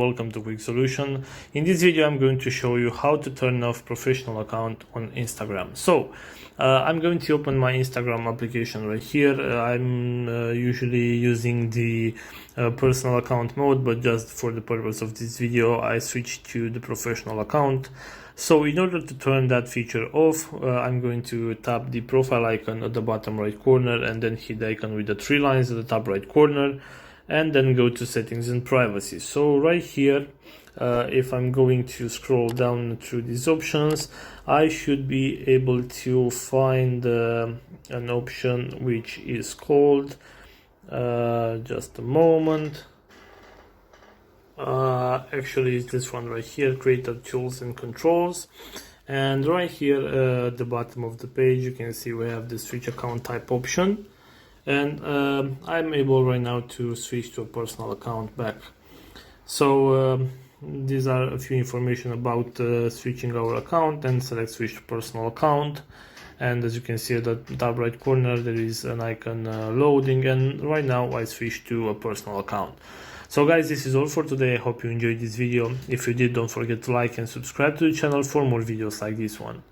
Welcome to Quick Solution. In this video I'm going to show you how to turn off professional account on Instagram. So I'm going to open my Instagram application right here. I'm usually using the personal account mode, but just for the purpose of this video I switched to the professional account. So in order to turn that feature off, I'm going to tap the profile icon at the bottom right corner and then hit the icon with the three lines at the top right corner, and then go to settings and privacy. So right here, if I'm going to scroll down through these options, I should be able to find an option which is called, just a moment, actually it's this one right here, creator tools and controls. And right here at the bottom of the page you can see we have the switch account type option. And I'm able right now to switch to a personal account back. So these are a few information about switching our account, and select switch to personal account. And as you can see at the top right corner there is an icon loading, and right now I switched to a personal account. So guys, this is all for today. I hope you enjoyed this video. If you did, don't forget to like and subscribe to the channel for more videos like this one.